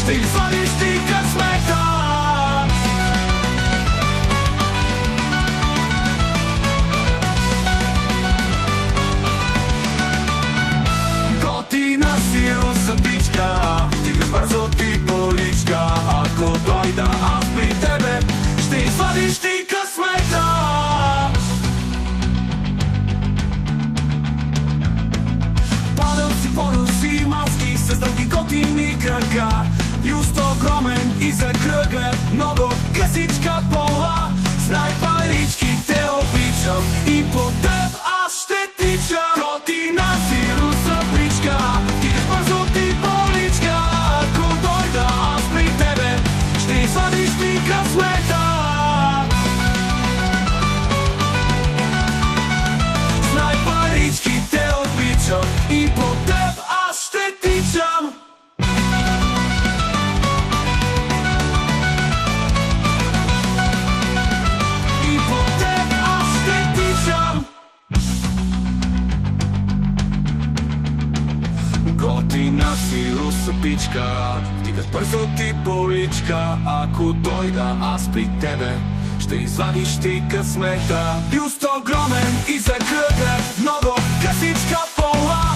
ще извадиш ти късмета. Готина си русапичка, стига бързо ти поличка. Ако дойда аз при тебе, ще извадиш ти късмета. Подълси маски с дълги готини крака, бюст огромен и закръглен, много късичка пола. Знай, парички, те обичам и по теб аз ще тичам. Готина си русапичка, стига бързо ти поличка. Ако дойда аз при тебе, ще извадиш ти късмета. Знай, парички, те обичам и по теб аз ще тичам. И по теб аз ще тичам. Готина си русапичка, стига бързо ти поличка. Ако дойда аз при тебе, ще извадиш ти късмета. Бюст огромен и закръглен, много късичка пола.